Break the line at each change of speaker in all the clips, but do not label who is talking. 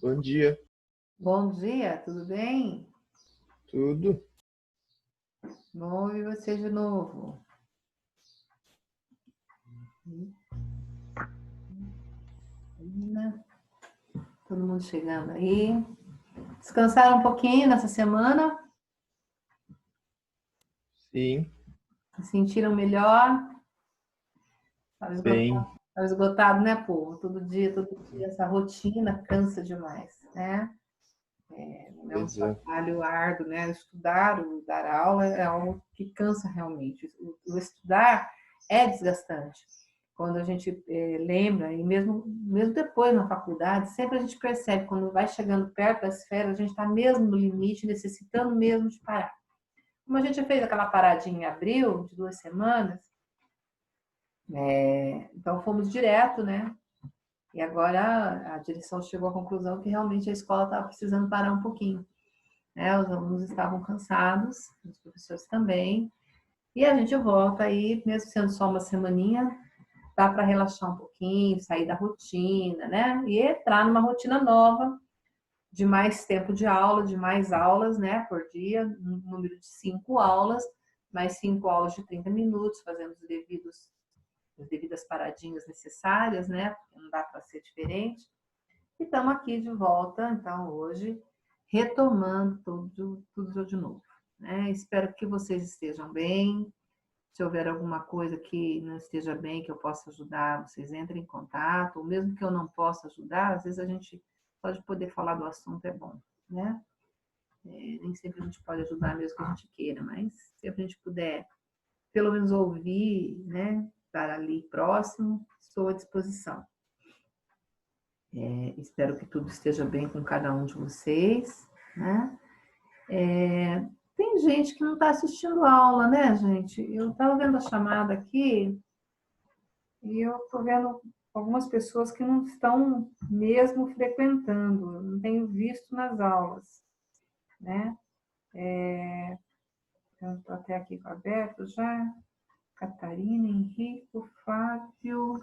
Bom dia,
Bom dia, tudo bem?
tudo?
Bom ver você de novo. Todo mundo chegando aí. Descansaram um pouquinho nessa semana?
Sim,
Se sentiram melhor?
bem,
Estava esgotado, né, pô? Todo dia, essa rotina cansa demais, né? É um
pois é.
trabalho árduo, né? Estudar, dar aula é algo que cansa realmente. O estudar é desgastante. Quando a gente lembra, e mesmo depois na faculdade, sempre a gente percebe, quando vai chegando perto das férias, a gente está mesmo no limite, necessitando mesmo de parar. Como a gente fez aquela paradinha em abril, de 2 semanas, então fomos direto, né? E agora a direção chegou à conclusão que realmente a escola estava precisando parar um pouquinho, né? Os alunos estavam cansados, os professores também, e a gente volta aí, mesmo sendo só uma semaninha, dá para relaxar um pouquinho, sair da rotina, né? E entrar numa rotina nova, de mais tempo de aula, de mais aulas, né, por dia, um número de 5 aulas, mais 5 aulas de 30 minutos, fazendo as devidas paradinhas necessárias, né? Porque não dá para ser diferente. E estamos aqui de volta, então, hoje, retomando tudo de novo. Né? Espero que vocês estejam bem. Se houver alguma coisa que não esteja bem, que eu possa ajudar, vocês entrem em contato. Ou mesmo que eu não possa ajudar, às vezes a gente pode poder falar do assunto, é bom, né? Nem sempre a gente pode ajudar mesmo que a gente queira, mas se a gente puder, pelo menos ouvir, né? Estar ali próximo, estou à disposição. Espero que tudo esteja bem com cada um de vocês, né? Tem gente que não está assistindo aula, né, gente? Eu estava vendo a chamada aqui e eu estou vendo algumas pessoas que não estão mesmo frequentando, não tenho visto nas aulas, né? Eu estou até aqui com o Alberto já, Catarina, Henrico, Fábio,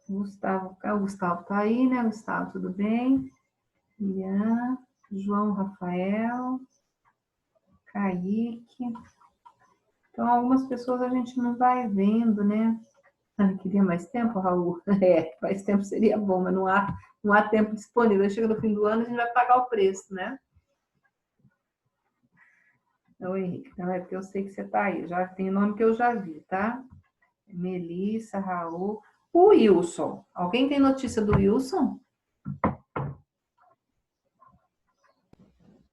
Gustavo. O Gustavo está aí, né? Gustavo, tudo bem? Ian, João Rafael, Kaique. Então, algumas pessoas a gente não vai vendo, né? Queria mais tempo, Raul? Mais tempo seria bom, mas não há tempo disponível. Chega no fim do ano, a gente vai pagar o preço, né? Então, Henrique, não é porque eu sei que você está aí. Já tem nome que eu já vi, tá? Melissa, Raul. O Wilson. Alguém tem notícia do Wilson?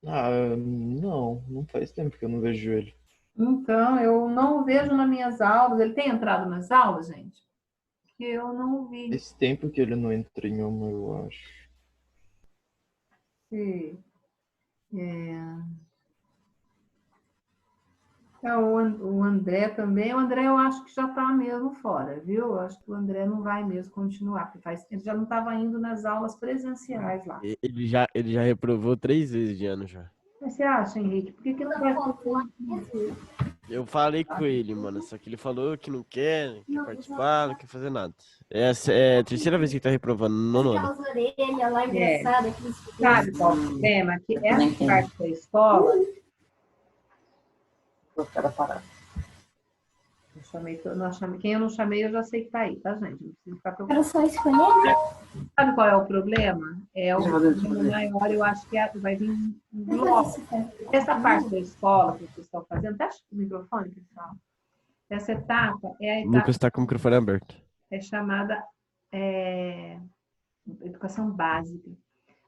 Não faz tempo que eu não vejo ele.
Então, eu não o vejo nas minhas aulas. Ele tem entrado nas aulas, gente? Que eu não vi.
Faz tempo que ele não entra em uma, eu acho.
Se, o André também. O André eu acho que já está mesmo fora, viu? Eu acho que o André não vai mesmo continuar, porque ele já não estava indo nas aulas presenciais lá.
Ele já reprovou 3 vezes de ano já.
Mas você acha, Henrique, por que não vai fazer?
Eu falei com ele, mano, só que ele falou que não quer participar, não quer fazer nada. Essa é a terceira vez que ele tá reprovando no nono ano.
Sabe qual é o problema? Que essa parte da escola. Eu quero parar. Quem eu não chamei, eu já sei que tá aí, tá, gente? Não precisa ficar preocupado.
Era só escolher?
Sabe qual é o problema? O problema maior, eu acho que vai vir um bloco. Essa parte da escola que vocês estão fazendo, deixa o microfone, pessoal. Essa etapa é a
O
etapa
Lucas tá com o microfone aberto.
chamada educação básica.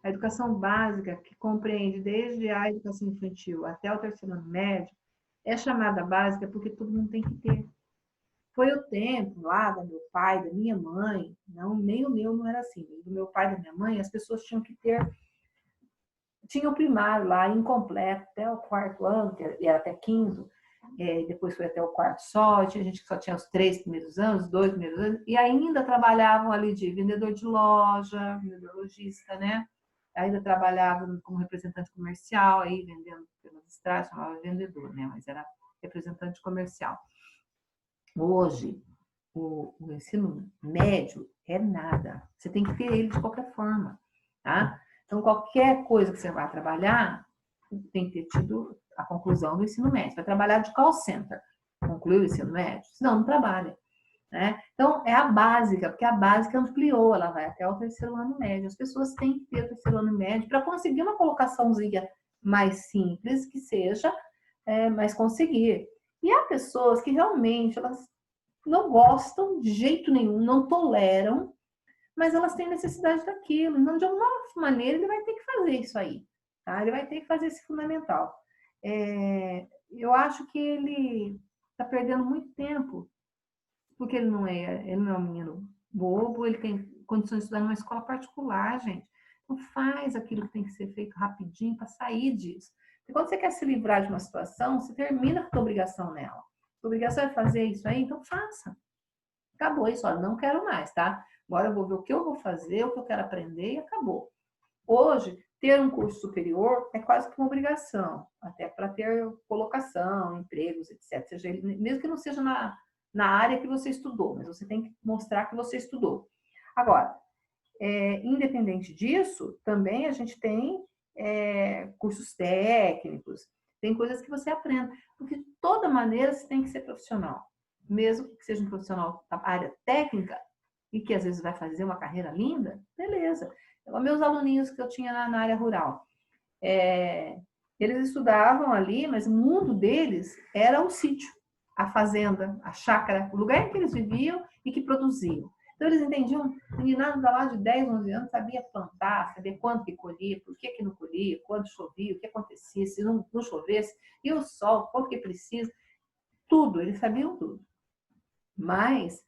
A educação básica, que compreende desde a educação infantil até o terceiro ano médio, é chamada básica porque todo mundo tem que ter. Foi o tempo lá do meu pai, da minha mãe, não, nem o meu não era assim, do meu pai e da minha mãe, as pessoas tinham que ter, tinha o primário lá incompleto até o quarto ano, que era até quinto, depois foi até o quarto só, tinha gente que só tinha os 3 primeiros anos, os 2 primeiros anos, e ainda trabalhavam ali de vendedor de loja, vendedor lojista, né? Ainda trabalhava como representante comercial, aí vendendo pelas estradas, chamava vendedor, né? Mas era representante comercial. Hoje, o ensino médio é nada. Você tem que ter ele de qualquer forma, tá? Então, qualquer coisa que você vai trabalhar, tem que ter tido a conclusão do ensino médio. Vai trabalhar de call center, concluiu o ensino médio? Senão, não trabalha. Né? Então, é a básica, porque a básica ampliou, ela vai até o terceiro ano médio. As pessoas têm que ter o terceiro ano médio para conseguir uma colocaçãozinha mais simples, que seja, mas conseguir. E há pessoas que realmente elas não gostam de jeito nenhum, não toleram, mas elas têm necessidade daquilo. Então, de alguma maneira, ele vai ter que fazer isso aí. Tá? Ele vai ter que fazer esse fundamental. Eu acho que ele está perdendo muito tempo, porque ele não é um menino bobo, ele tem condições de estudar numa escola particular, gente. Então, faz aquilo que tem que ser feito rapidinho para sair disso. Porque quando você quer se livrar de uma situação, você termina com a tua obrigação nela. A obrigação é fazer isso aí, então faça. Acabou isso, olha, não quero mais, tá? Agora eu vou ver o que eu vou fazer, o que eu quero aprender e acabou. Hoje, ter um curso superior é quase que uma obrigação, até para ter colocação, empregos, etc. Seja, mesmo que não seja na área que você estudou, mas você tem que mostrar que você estudou. Agora, independente disso, também a gente tem cursos técnicos, tem coisas que você aprende, porque de toda maneira você tem que ser profissional. Mesmo que seja um profissional da área técnica e que às vezes vai fazer uma carreira linda, beleza. Meus aluninhos que eu tinha na área rural, eles estudavam ali, mas o mundo deles era o sítio, a fazenda, a chácara, o lugar em que eles viviam e que produziam. Então, eles entendiam, meninada lá de 10, 11 anos, sabia plantar, sabia quanto que colhia, por que não colhia, quando chovia, o que acontecia, se não chovesse, e o sol, quanto que precisa, tudo, eles sabiam tudo. Mas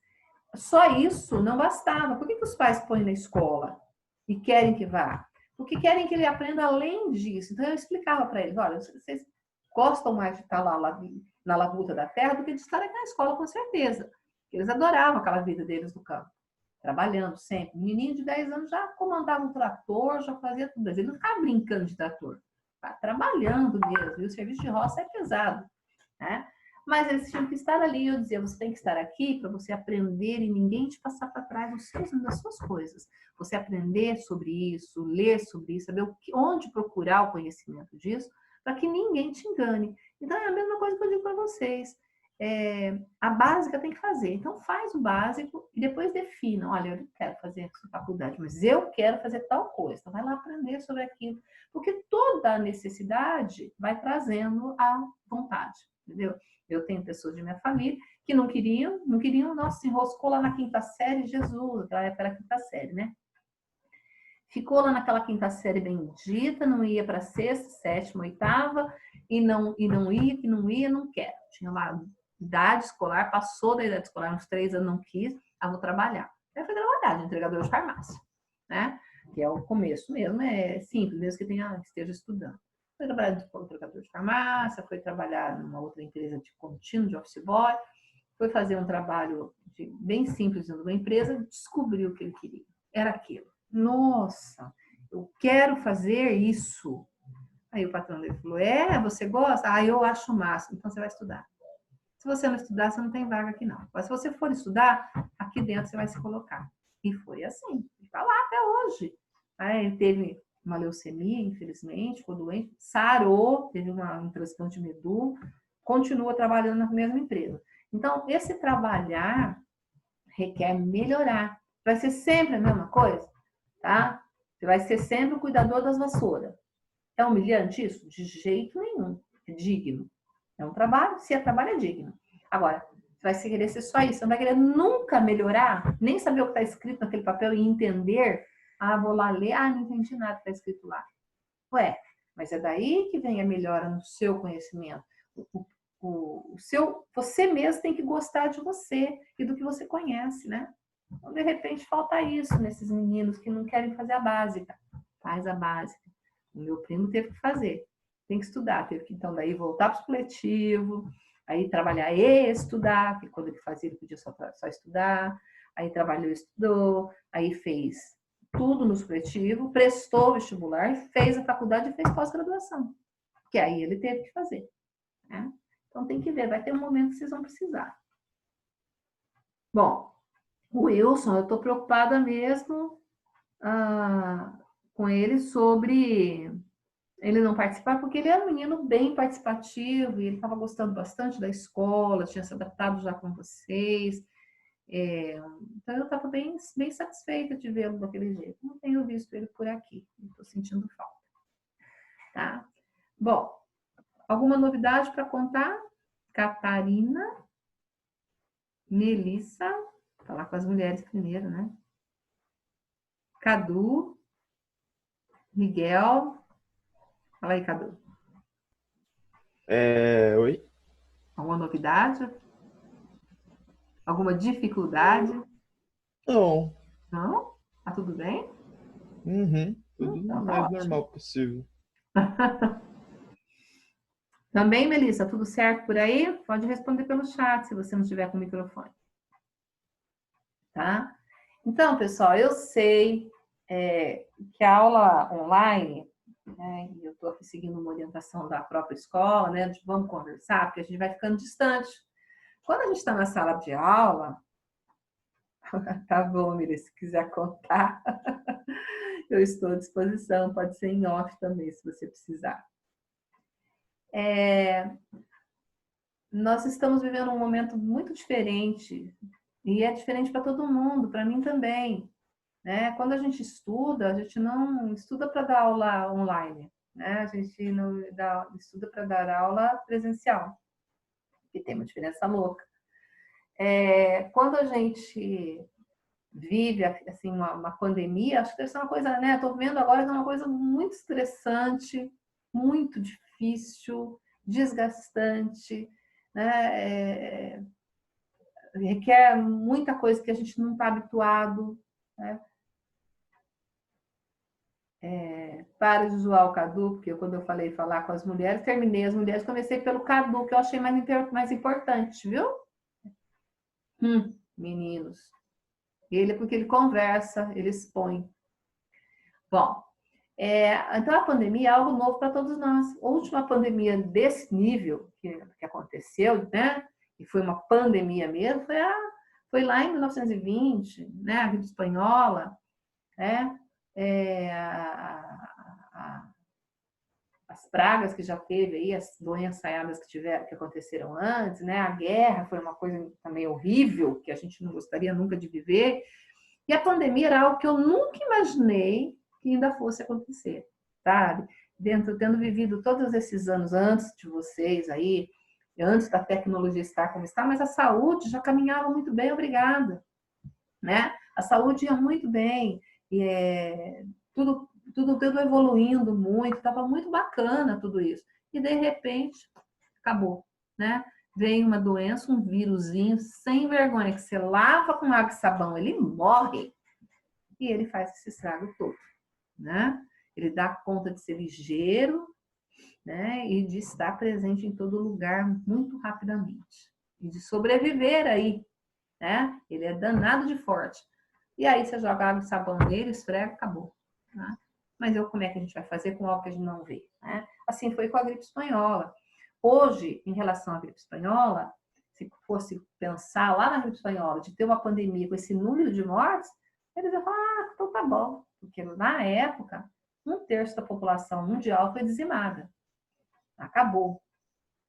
só isso não bastava. Por que os pais põem na escola e querem que vá? Porque querem que ele aprenda além disso. Então eu explicava para eles, olha, vocês gostam mais de estar lá na labuta da terra do que de estar aqui na escola, com certeza. Eles adoravam aquela vida deles no campo, trabalhando sempre. Um menininho de 10 anos já comandava um trator, já fazia tudo. Ele não ficava brincando de trator, ficava trabalhando mesmo. E o serviço de roça é pesado, né? Mas eles tinham que estar ali. Eu dizia, você tem que estar aqui para você aprender e ninguém te passar para trás das suas coisas. Você aprender sobre isso, ler sobre isso, saber onde procurar o conhecimento disso, para que ninguém te engane. Então, é a mesma coisa que eu digo para vocês. A básica tem que fazer. Então, faz o básico e depois defina. Olha, eu não quero fazer essa faculdade, mas eu quero fazer tal coisa. Então, vai lá aprender sobre aquilo. Porque toda a necessidade vai trazendo a vontade, entendeu? Eu tenho pessoas de minha família que não queriam, nossa, se enroscou lá na quinta série, Jesus, aquela época era a quinta série, né? Ficou lá naquela quinta série bendita, não ia para sexta, sétima, oitava, e não ia, não quero. Tinha lá idade escolar, passou da idade escolar, uns 3 anos, não quis, vou trabalhar. Aí foi trabalhar de entregador de farmácia, né? Que é o começo mesmo, é simples, mesmo que esteja estudando. Foi trabalhar como entregador de farmácia, foi trabalhar numa outra empresa de contínuo, de office boy, foi fazer um trabalho bem simples numa empresa, descobriu o que ele queria. Era aquilo. Nossa, eu quero fazer isso. Aí o patrão dele falou, você gosta? Eu acho o máximo, então você vai estudar. Se você não estudar, você não tem vaga aqui não. Mas se você for estudar, aqui dentro você vai se colocar. E foi assim, ele está lá até hoje. Aí ele teve uma leucemia, infelizmente, ficou doente, sarou, teve um transplante de medula, continua trabalhando na mesma empresa. Então, esse trabalhar requer melhorar. Vai ser sempre a mesma coisa, tá? Você vai ser sempre o cuidador das vassouras. É humilhante isso? De jeito nenhum. É digno. É um trabalho, se é trabalho, é digno. Agora, você vai querer ser só isso, você não vai querer nunca melhorar, nem saber o que está escrito naquele papel e entender. Vou lá ler, não entendi nada que está escrito lá. Mas é daí que vem a melhora no seu conhecimento. Você mesmo tem que gostar de você e do que você conhece, né? Então, de repente, falta isso nesses meninos que não querem fazer a básica. Faz a básica. O meu primo teve que fazer. Tem que estudar. Teve que, então, daí voltar para o supletivo, aí trabalhar e estudar, porque quando ele fazia, ele podia só estudar. Aí trabalhou e estudou, aí fez tudo no supletivo, prestou o vestibular, fez a faculdade e fez pós-graduação. Que aí ele teve que fazer, né? Então tem que ver, vai ter um momento que vocês vão precisar. Bom, o Wilson, eu estou preocupada mesmo com ele sobre ele não participar, porque ele era um menino bem participativo e ele estava gostando bastante da escola, tinha se adaptado já com vocês. Então eu estava bem, bem satisfeita de vê-lo daquele jeito. Não tenho visto ele por aqui, estou sentindo falta. Tá? Bom, alguma novidade para contar? Catarina, Melissa, falar com as mulheres primeiro, né? Cadu, Miguel. Fala aí, Cadu.
Oi?
Alguma novidade? Alguma dificuldade?
Não.
Não? Tá tudo bem?
Tudo
Então, tá
mais
ótimo.
normal possível.
Também, Melissa, tudo certo por aí? Pode responder pelo chat, se você não estiver com o microfone. Tá? Então, pessoal, eu sei que a aula online, né, e eu estou aqui seguindo uma orientação da própria escola, né, de vamos conversar, porque a gente vai ficando distante. Quando a gente está na sala de aula, tá bom, Melissa, se quiser contar, eu estou à disposição, pode ser em off também, se você precisar. Nós estamos vivendo um momento muito diferente, e é diferente para todo mundo, para mim também. Né? Quando a gente a gente não estuda para dar aula online, né? A gente não estuda para dar aula presencial, que tem uma diferença louca. Quando a gente vive assim uma pandemia, acho que deve ser uma coisa, né? Estou vendo agora que é uma coisa muito estressante, muito difícil, desgastante, né? Requer muita coisa que a gente não está habituado, né? Para de zoar o Cadu, porque quando eu falei falar com as mulheres, terminei as mulheres, comecei pelo Cadu, que eu achei mais importante, viu? Meninos. Porque ele conversa, ele expõe. Bom, então a pandemia é algo novo para todos nós. A última pandemia desse nível que aconteceu, né? E foi uma pandemia mesmo, foi lá em 1920, né? A gripe espanhola, né? As pragas que já teve aí, as doenças saiadas que aconteceram antes, né? A guerra foi uma coisa também horrível, que a gente não gostaria nunca de viver. E a pandemia era algo que eu nunca imaginei que ainda fosse acontecer, sabe? Tendo vivido todos esses anos antes de vocês aí, antes da tecnologia estar como está, mas a saúde já caminhava muito bem, obrigada, né? A saúde ia muito bem, e tudo evoluindo muito, estava muito bacana tudo isso. E de repente, acabou, né? Vem uma doença, um vírusinho sem vergonha, que você lava com água e sabão, ele morre. E ele faz esse estrago todo, né? Ele dá conta de ser ligeiro, né? E de estar presente em todo lugar muito rapidamente. E de sobreviver aí, né? Ele é danado de forte. E aí você joga água e sabão nele, esfrega, acabou. Né? Mas como é que a gente vai fazer com algo que a gente não vê? Né? Assim foi com a gripe espanhola. Hoje, em relação à gripe espanhola, se fosse pensar lá na gripe espanhola, de ter uma pandemia com esse número de mortes, eles iam falar, então tá bom. Porque na época, 1/3 da população mundial foi dizimada. Acabou.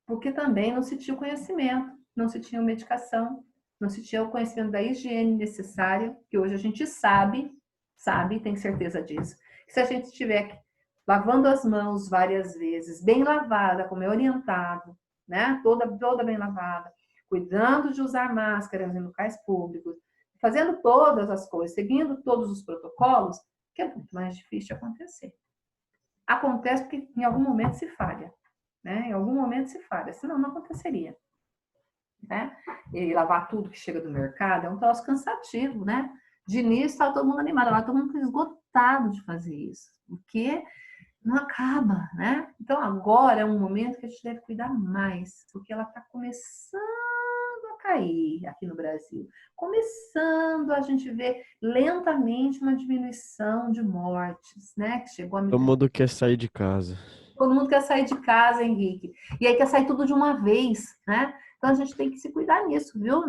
Porque também não se tinha o conhecimento, não se tinha medicação, não se tinha o conhecimento da higiene necessária, que hoje a gente sabe, tem certeza disso. Que se a gente estiver lavando as mãos várias vezes, bem lavada, como é orientado, né? Toda bem lavada, cuidando de usar máscaras em locais públicos, fazendo todas as coisas, seguindo todos os protocolos, que é muito mais difícil de acontecer. Acontece porque em algum momento se falha, né? Em algum momento se falha, senão não aconteceria. Né? E lavar tudo que chega do mercado é um troço cansativo, né? De início está todo mundo animado, agora todo mundo esgotado de fazer isso, porque não acaba, né? Então agora é um momento que a gente deve cuidar mais, porque ela está começando a cair aqui no Brasil, começando a gente ver lentamente uma diminuição de mortes, né? Que chegou a
Todo mundo quer sair de casa.
Todo mundo quer sair de casa, Henrique. E aí quer sair tudo de uma vez, né? Então a gente tem que se cuidar nisso, viu?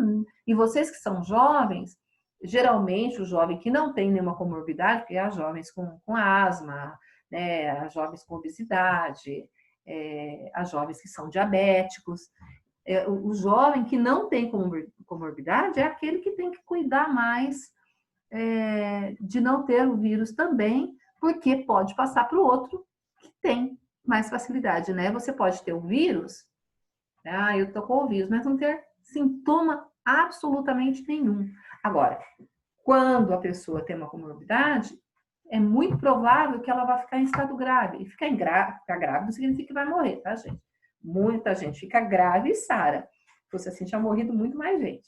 E vocês que são jovens, geralmente o jovem que não tem nenhuma comorbidade, porque há jovens com asma, né, há jovens com obesidade, há jovens que são diabéticos. O jovem que não tem comorbidade é aquele que tem que cuidar mais de não ter o vírus também, porque pode passar para o outro que tem mais facilidade, né? Você pode ter o vírus, eu tô com o vírus, mas não ter sintoma absolutamente nenhum. Agora, quando a pessoa tem uma comorbidade, é muito provável que ela vai ficar em estado grave. E ficar grave não significa que vai morrer, tá, gente? Muita gente fica grave e sara. Se fosse assim, tinha morrido muito mais gente.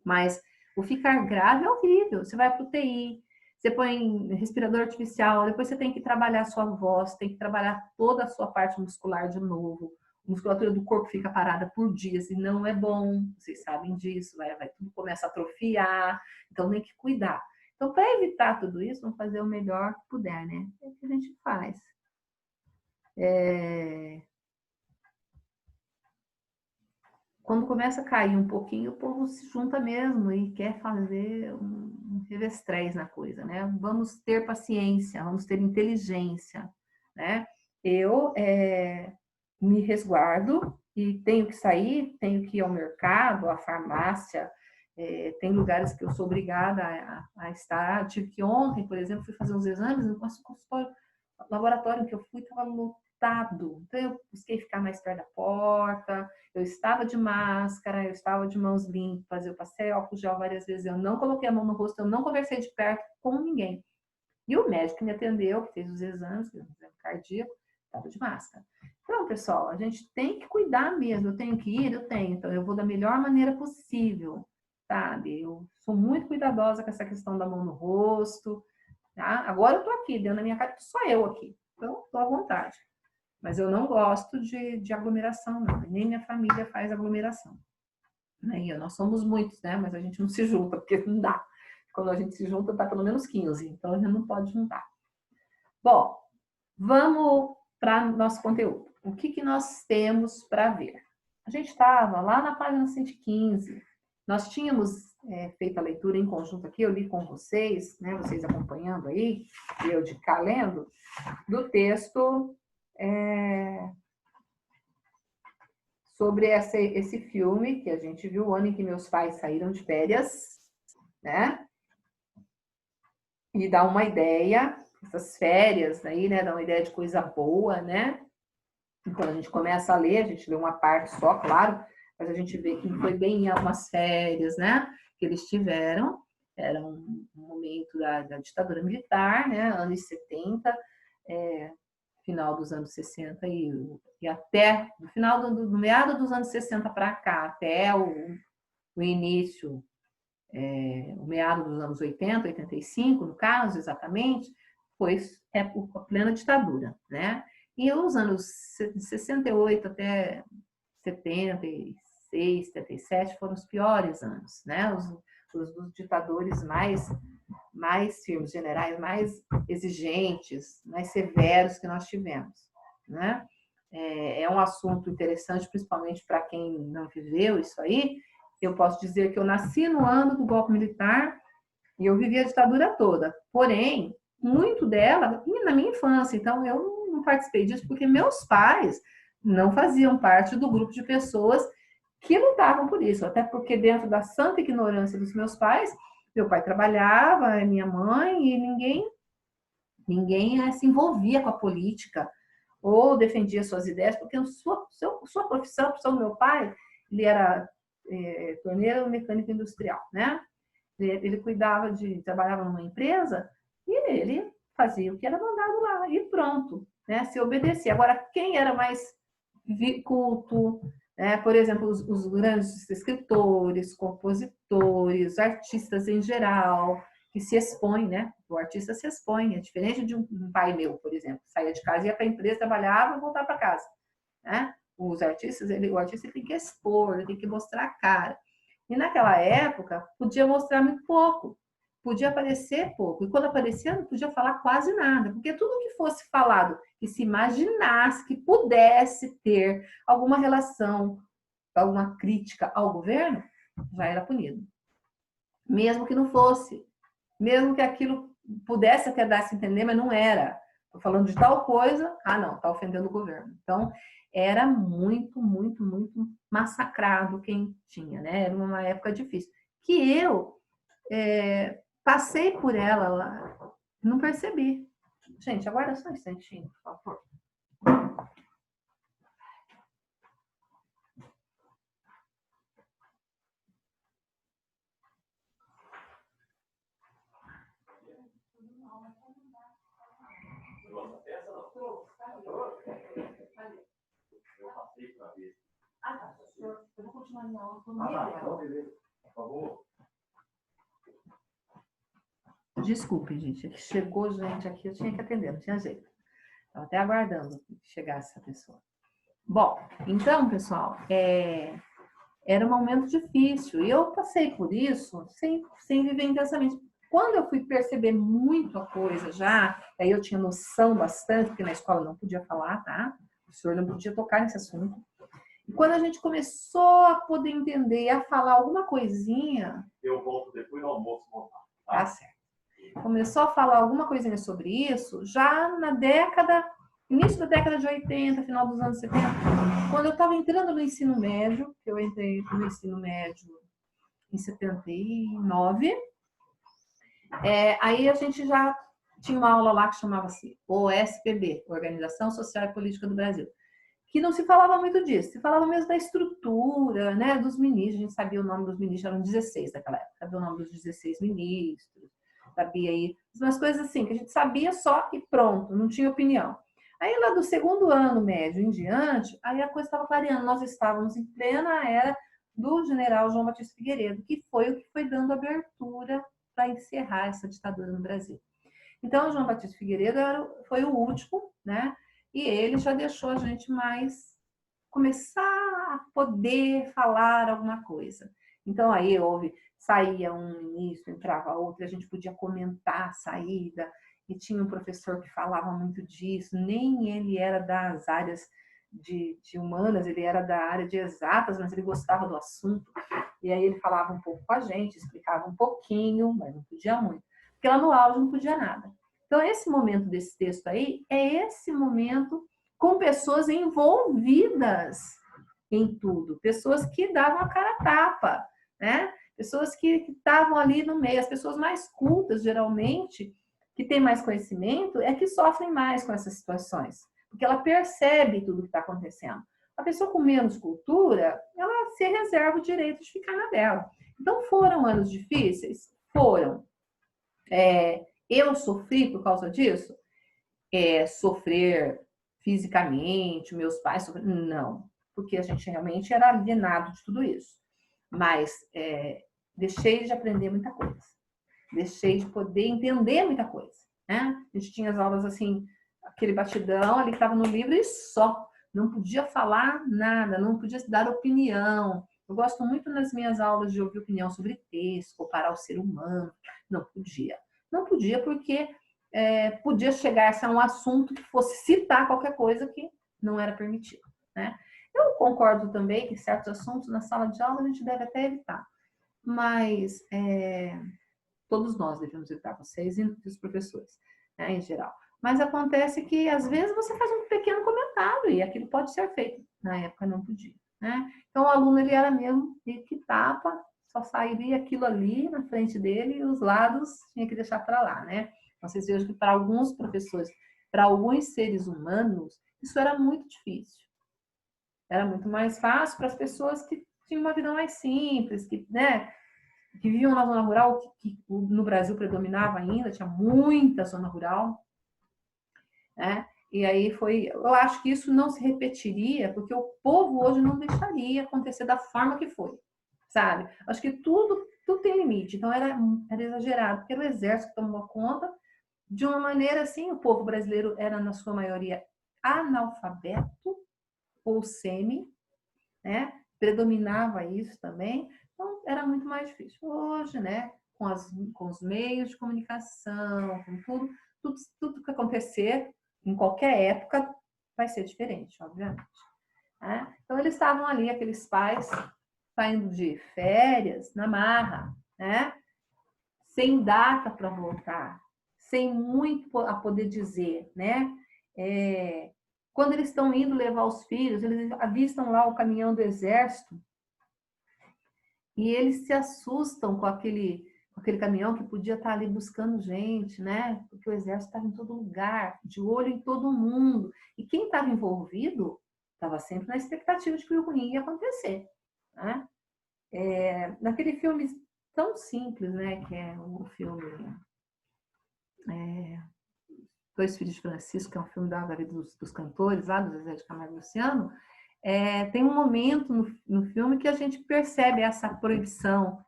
Mas o ficar grave é horrível. Você vai para o UTI, você põe respirador artificial, depois você tem que trabalhar a sua voz, tem que trabalhar toda a sua parte muscular de novo. A musculatura do corpo fica parada por dias e não é bom, vocês sabem disso, tudo começa a atrofiar, então tem que cuidar. Então, para evitar tudo isso, vamos fazer o melhor que puder, né? É o que a gente faz. Quando começa a cair um pouquinho, o povo se junta mesmo e quer fazer um revestrez na coisa, né? Vamos ter paciência, vamos ter inteligência, né? Eu me resguardo e tenho que sair, tenho que ir ao mercado, à farmácia, tem lugares que eu sou obrigada a estar. Tive que ontem, por exemplo, fui fazer uns exames, no nosso consultório, laboratório que eu fui estava lotado. Então eu busquei ficar mais perto da porta, eu estava de máscara, eu estava de mãos limpas, eu passei álcool gel várias vezes, eu não coloquei a mão no rosto, eu não conversei de perto com ninguém. E o médico que me atendeu, que fez os exames, fez um exame cardíaco, estava de máscara. Então, pessoal, a gente tem que cuidar mesmo. Eu tenho que ir? Eu tenho. Então, eu vou da melhor maneira possível, sabe? Eu sou muito cuidadosa com essa questão da mão no rosto, tá? Agora eu tô aqui, dentro da minha casa, só eu aqui. Então, tô à vontade. Mas eu não gosto de aglomeração, não. Nem minha família faz aglomeração. Nós somos muitos, né? Mas a gente não se junta, porque não dá. Quando a gente se junta, dá pelo menos 15. Então, a gente não pode juntar. Bom, vamos para nosso conteúdo. O que nós temos para ver? A gente estava lá na página 115. Nós tínhamos feito a leitura em conjunto aqui, eu li com vocês, né? Vocês acompanhando aí, eu de cá lendo, do texto sobre esse filme que a gente viu, o ano em que meus pais saíram de férias, né? E dá uma ideia, essas férias aí, né? Dá uma ideia de coisa boa, né? E quando a gente começa a ler, a gente lê uma parte só, claro, mas a gente vê que foi bem em algumas férias, né? Que eles tiveram. Era um momento da ditadura militar, né? Anos 70, final dos anos 60 e até no final do meado dos anos 60 para cá, até o início, o meado dos anos 80, 85, no caso, exatamente, foi a plena ditadura, né? E os anos 68 até 76, 77 foram os piores anos, né? Os ditadores mais firmes, generais mais exigentes, mais severos que nós tivemos, né? É um assunto interessante, principalmente para quem não viveu isso aí. Eu posso dizer que eu nasci no ano do golpe militar e eu vivi a ditadura toda. Porém, muito dela na minha infância. Então, eu não participei disso porque meus pais não faziam parte do grupo de pessoas que lutavam por isso. Até porque dentro da santa ignorância dos meus pais, meu pai trabalhava, minha mãe, e ninguém se envolvia com a política ou defendia suas ideias, porque sua profissão, a profissão do meu pai, ele era torneiro mecânico industrial, né? Ele trabalhava numa empresa e ele fazia o que era mandado lá e pronto, né? Se obedecia. Agora, quem era mais culto, né? Por exemplo, os grandes escritores, compositores, artistas em geral, que se expõem, né? O artista se expõe, é diferente de um pai meu, por exemplo, que saía de casa, ia para a empresa, trabalhava e voltava para casa, né? O artista tem que expor, ele tem que mostrar a cara. E naquela época, podia mostrar muito pouco, podia aparecer pouco. E quando aparecia, não podia falar quase nada, porque tudo que fosse falado, que se imaginasse que pudesse ter alguma relação, alguma crítica ao governo, já era punido. mesmo que não fosse, mesmo que aquilo pudesse até dar a se entender, mas não era. Estou falando de tal coisa, não, está ofendendo o governo. Então, era muito, muito, muito massacrado quem tinha, né? Era uma época difícil. Que eu passei por ela lá, não percebi. Gente, aguarda só um instantinho, por favor. Eu vou continuar minha aula por favor. Desculpe, gente. É que chegou gente aqui, eu tinha que atender, não tinha jeito. Estava até aguardando que chegasse essa pessoa. Bom, então, pessoal, era um momento difícil. E eu passei por isso sem viver intensamente. Quando eu fui perceber muito a coisa já, aí eu tinha noção bastante, porque na escola não podia falar, tá? O senhor não podia tocar nesse assunto. E quando a gente começou a poder entender, a falar alguma coisinha...
Eu volto depois do almoço montar.
Tá certo. Começou a falar alguma coisinha sobre isso, já na década... Início da década de 80, final dos anos 70, quando eu estava entrando no ensino médio, que eu entrei no ensino médio em 79, aí a gente já tinha uma aula lá que chamava-se OSPB, Organização Social e Política do Brasil, que não se falava muito disso, se falava mesmo da estrutura, né, dos ministros, a gente sabia o nome dos ministros, eram 16 daquela época, sabia o nome dos 16 ministros, sabia aí, umas coisas assim, que a gente sabia só e pronto, não tinha opinião. Aí lá do segundo ano médio em diante, aí a coisa estava clareando. Nós estávamos em plena era do general João Batista Figueiredo, que foi o que foi dando abertura para encerrar essa ditadura no Brasil. Então, o João Batista Figueiredo foi o último, né? E ele já deixou a gente mais começar a poder falar alguma coisa. Então, aí saía um ministro, entrava outro, a gente podia comentar a saída, e tinha um professor que falava muito disso, nem ele era das áreas de humanas, ele era da área de exatas, mas ele gostava do assunto, e aí ele falava um pouco com a gente, explicava um pouquinho, mas não podia muito, porque lá no auge não podia nada. Então, esse momento desse texto aí, é esse momento com pessoas envolvidas em tudo, pessoas que davam a cara a tapa, né? Pessoas que estavam ali no meio, as pessoas mais cultas, geralmente, que tem mais conhecimento, é que sofrem mais com essas situações, porque ela percebe tudo que está acontecendo. A pessoa com menos cultura, ela se reserva o direito de ficar na dela. Então, foram anos difíceis? Foram. Eu sofri por causa disso? Sofrer fisicamente, meus pais sofreram? Não, porque a gente realmente era alienado de tudo isso. Mas deixei de aprender muita coisa. Deixei de poder entender muita coisa, né? A gente tinha as aulas assim, aquele batidão ali que estava no livro e só. Não podia falar nada, não podia dar opinião. Eu gosto muito nas minhas aulas de ouvir opinião sobre texto, comparar o ser humano. Não podia. Não podia porque podia chegar a um assunto que fosse citar qualquer coisa que não era permitido, né? Eu concordo também que certos assuntos na sala de aula a gente deve até evitar. Mas... todos nós devemos evitar, vocês e os professores, né, em geral. Mas acontece que, às vezes, você faz um pequeno comentário e aquilo pode ser feito. Na época, não podia, né? Então, o aluno, ele era mesmo que tapa, só sairia aquilo ali na frente dele e os lados tinha que deixar para lá, né? Vocês vejam que para alguns professores, para alguns seres humanos, isso era muito difícil. Era muito mais fácil para as pessoas que tinham uma vida mais simples, que, né, que viviam na zona rural, que no Brasil predominava ainda, tinha muita zona rural, né? E aí eu acho que isso não se repetiria, porque o povo hoje não deixaria acontecer da forma que foi, sabe? Acho que tudo tem limite, então era exagerado, porque era o exército que tomou conta, de uma maneira assim, o povo brasileiro era, na sua maioria, analfabeto ou semi, né? Predominava isso também. Então, era muito mais difícil. Hoje, né, com os meios de comunicação, com tudo que acontecer, em qualquer época, vai ser diferente, obviamente. Né? Então, eles estavam ali, aqueles pais, saindo de férias, na marra, né? sem data para voltar, sem muito a poder dizer, né? Quando eles estão indo levar os filhos, eles avistam lá o caminhão do exército e eles se assustam com aquele caminhão que podia estar ali buscando gente, né? Porque o exército estava em todo lugar, de olho em todo mundo. E quem estava envolvido estava sempre na expectativa de que o ruim ia acontecer, né? Naquele filme tão simples, né? Que é o filme Dois Filhos de Francisco, que é um filme da vida dos cantores, lá do Zezé de Camargo e Luciano, tem um momento no filme que a gente percebe essa proibição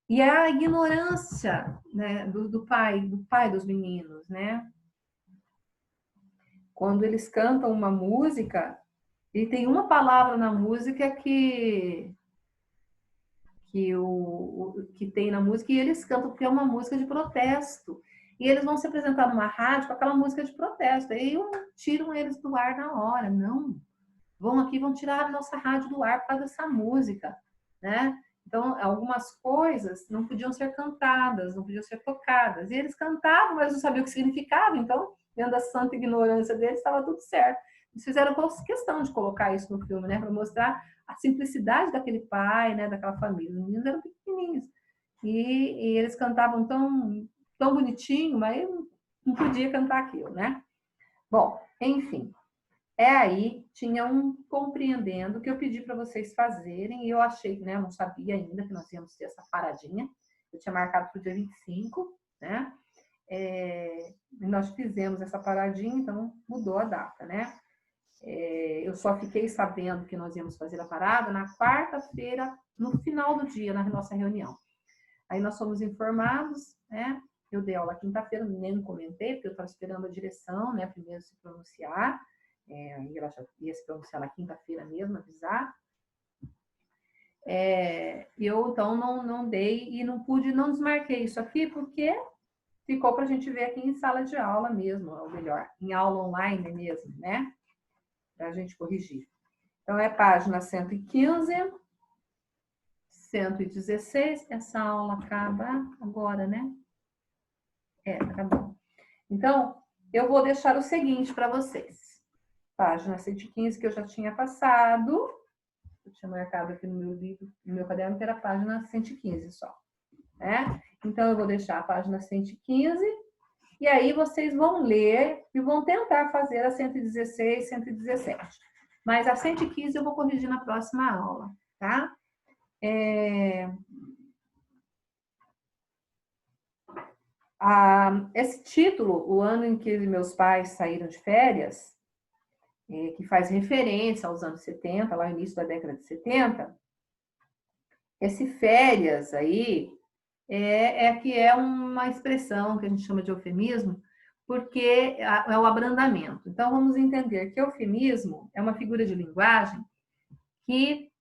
e a ignorância, né, do pai dos meninos, né? Quando eles cantam uma música, e tem uma palavra na música que tem na música e eles cantam porque é uma música de protesto. E eles vão se apresentar numa rádio com aquela música de protesto. Aí tiram eles do ar na hora. Não, vão tirar a nossa rádio do ar por causa dessa música, né? Então, algumas coisas não podiam ser cantadas, não podiam ser tocadas. E eles cantavam, mas não sabiam o que significava. Então, dentro da santa ignorância deles, estava tudo certo. Eles fizeram questão de colocar isso no filme, né? Para mostrar a simplicidade daquele pai, né? Daquela família. Os meninos eram pequenininhos. E eles cantavam tão bonitinho, mas não podia cantar aquilo, né? Bom, enfim. Aí tinha um compreendendo que eu pedi para vocês fazerem e eu achei, né? Eu não sabia ainda que nós íamos ter essa paradinha. Eu tinha marcado para o dia 25, né? E nós fizemos essa paradinha, então mudou a data, né? Eu só fiquei sabendo que nós íamos fazer a parada na quarta-feira, no final do dia, na nossa reunião. Aí nós fomos informados, né? Eu dei aula quinta-feira, nem não comentei, porque eu estava esperando a direção, né? Primeiro se pronunciar. Aí ela já ia se pronunciar na quinta-feira mesmo, avisar. Eu, então, não dei e não desmarquei isso aqui, porque ficou para a gente ver aqui em sala de aula mesmo, ou melhor, em aula online mesmo, né? Para a gente corrigir. Então, é página 115, 116, essa aula acaba agora, né? Acabou. Então, eu vou deixar o seguinte para vocês. Página 115, que eu já tinha passado. Eu tinha marcado aqui no meu livro, no meu caderno, que era a página 115 só. Né? Então, eu vou deixar a página 115. E aí, vocês vão ler e vão tentar fazer a 116, 117. Mas a 115 eu vou corrigir na próxima aula, tá? Esse título, O Ano em que Meus Pais Saíram de Férias, que faz referência aos anos 70, lá no início da década de 70, esse férias aí que é uma expressão que a gente chama de eufemismo, porque é o abrandamento. Então, vamos entender que eufemismo é uma figura de linguagem que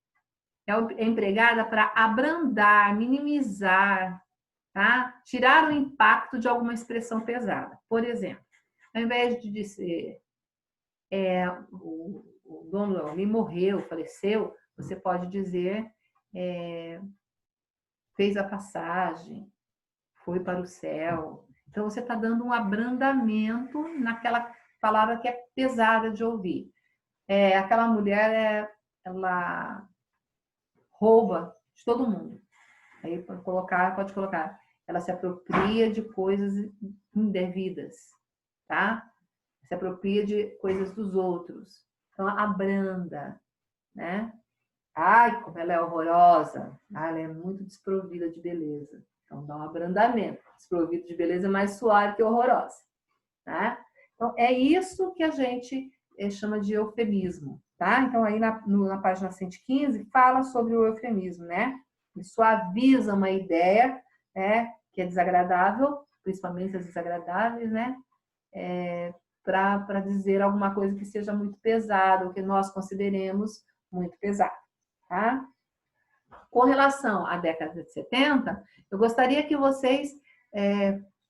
é empregada para abrandar, minimizar, tá? Tirar o impacto de alguma expressão pesada. Por exemplo, ao invés de dizer o Dom Leoni morreu, faleceu, você pode dizer fez a passagem, foi para o céu. Então, você está dando um abrandamento naquela palavra que é pesada de ouvir. Aquela mulher, ela rouba de todo mundo. Aí, pode colocar, ela se apropria de coisas indevidas, tá? Se apropria de coisas dos outros. Então, abranda, né? Ai, como ela é horrorosa. Ela é muito desprovida de beleza. Então, dá um abrandamento. Desprovida de beleza é mais suave que horrorosa, tá? Então, é isso que a gente chama de eufemismo, tá? Então, aí na página 115, fala sobre o eufemismo, né? Ele suaviza uma ideia, né, que é desagradável, principalmente as desagradáveis, né? Para dizer alguma coisa que seja muito pesada, ou que nós consideremos muito pesada, tá? Com relação à década de 70, eu gostaria que vocês,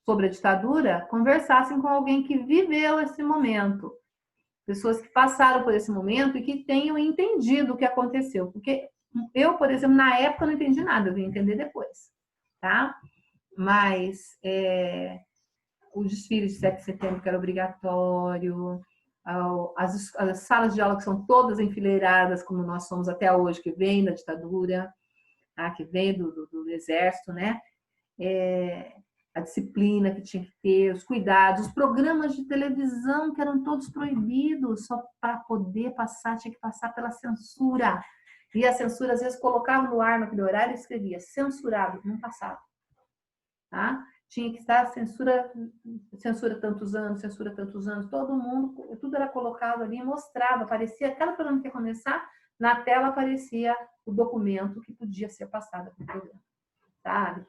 sobre a ditadura, conversassem com alguém que viveu esse momento. Pessoas que passaram por esse momento e que tenham entendido o que aconteceu. Porque eu, por exemplo, na época não entendi nada, eu vim entender depois, tá? Mas o desfile de 7 de setembro, que era obrigatório, as salas de aula que são todas enfileiradas, como nós somos até hoje, que vem da ditadura, que vem do exército, né? A disciplina que tinha que ter, os cuidados, os programas de televisão que eram todos proibidos, só para poder passar, tinha que passar pela censura. E a censura, às vezes, colocava no ar naquele horário e escrevia censurado, não passava. Tá? Tinha que estar censura tantos anos, todo mundo, tudo era colocado ali, mostrado, aparecia, cada programa que ia começar, na tela aparecia o documento que podia ser passado para o programa, sabe?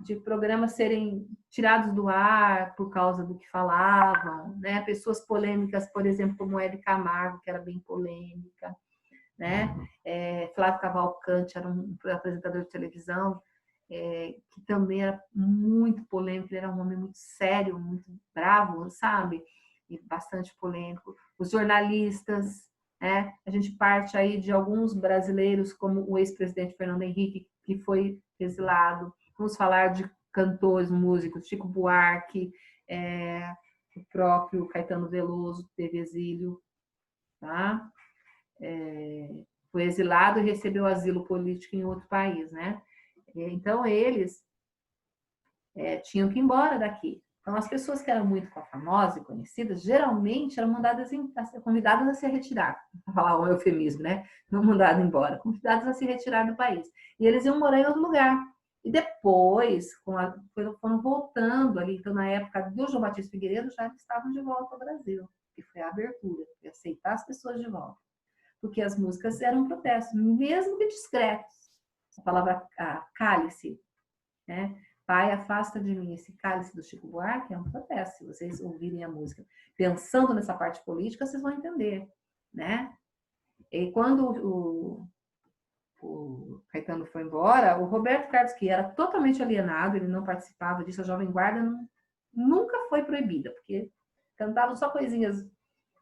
De programas serem tirados do ar por causa do que falavam, né? Pessoas polêmicas, por exemplo, como Hebe Camargo, que era bem polêmica, né? Flávio Cavalcante era um apresentador de televisão, que também era muito polêmico, ele era um homem muito sério, muito bravo, sabe? E bastante polêmico. Os jornalistas, né? A gente parte aí de alguns brasileiros, como o ex-presidente Fernando Henrique, que foi exilado. Vamos falar de cantores, músicos, Chico Buarque, o próprio Caetano Veloso teve exílio, tá? Foi exilado e recebeu asilo político em outro país, né? Então, eles tinham que ir embora daqui. Então, as pessoas que eram muito famosas e conhecidas, geralmente eram convidadas a se retirar. Vou falar um eufemismo, né? Não mandadas embora, convidadas a se retirar do país. E eles iam morar em outro lugar. E depois, foram voltando ali. Então, na época do João Batista Figueiredo, já estavam de volta ao Brasil, que foi a abertura, foi aceitar as pessoas de volta. Porque as músicas eram protestos, mesmo que discretos. A palavra cálice, né? Pai, afasta de mim esse cálice do Chico Buarque, é um protesto. Se vocês ouvirem a música pensando nessa parte política, vocês vão entender, né? E quando o Caetano foi embora, o Roberto Carlos, que era totalmente alienado, ele não participava disso, a Jovem Guarda nunca foi proibida, porque cantavam só coisinhas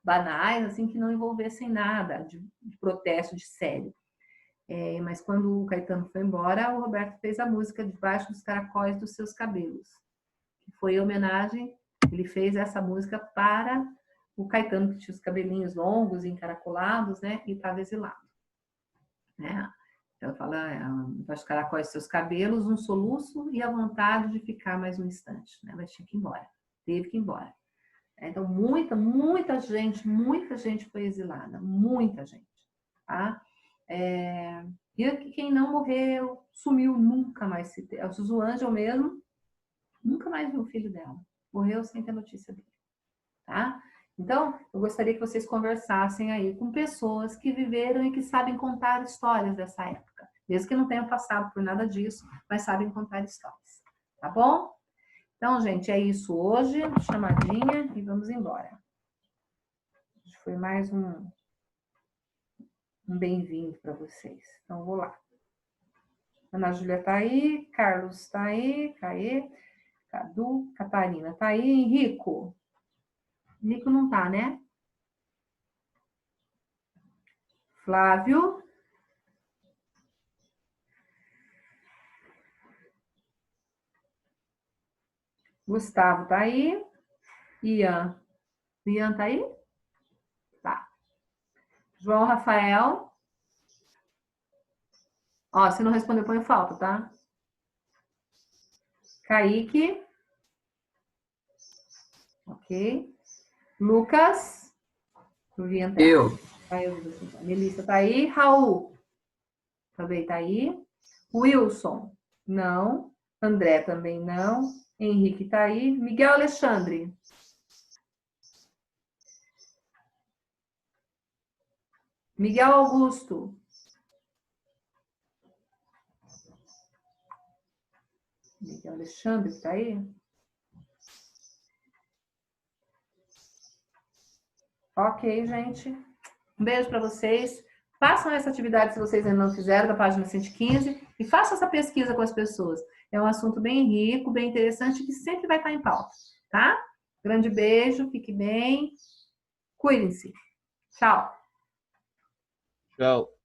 banais, assim, que não envolvessem nada de protesto, de sério. Mas quando o Caetano foi embora, o Roberto fez a música Debaixo dos Caracóis dos Seus Cabelos, que foi em homenagem, ele fez essa música para o Caetano, que tinha os cabelinhos longos e encaracolados, né, e estava exilado. Né? Então, fala, Debaixo dos Caracóis dos Seus Cabelos, um soluço e a vontade de ficar mais um instante, né? Mas tinha que ir embora, teve que ir embora. Então, muita gente foi exilada, muita gente, tá? E quem não morreu, sumiu, nunca mais se teve. A Suzu Ângel mesmo, nunca mais viu o filho dela. Morreu sem ter notícia dele, tá? Então, eu gostaria que vocês conversassem aí com pessoas que viveram e que sabem contar histórias dessa época. Mesmo que não tenham passado por nada disso, mas sabem contar histórias, tá bom? Então, gente, é isso hoje, chamadinha, e vamos embora. Foi mais um bem-vindo para vocês. Então, vou lá. Ana Júlia tá aí, Carlos tá aí, Caê, Cadu, Catarina tá aí, Henrico. Henrico não tá, né? Flávio. Gustavo tá aí. Ian. Ian tá aí? Tá. João Rafael. Ó, se não responder, põe falta, tá? Kaique. Ok. Lucas.
Eu.
Melissa tá aí. Raul. Também tá aí. Wilson. Não. André também não. Henrique tá aí. Miguel Alexandre. Miguel Augusto. Miguel Alexandre está aí? Ok, gente. Um beijo para vocês. Façam essa atividade se vocês ainda não fizeram, da página 115, e façam essa pesquisa com as pessoas. É um assunto bem rico, bem interessante, que sempre vai estar em pauta, tá? Grande beijo, fique bem. Cuidem-se. Tchau.
Tchau.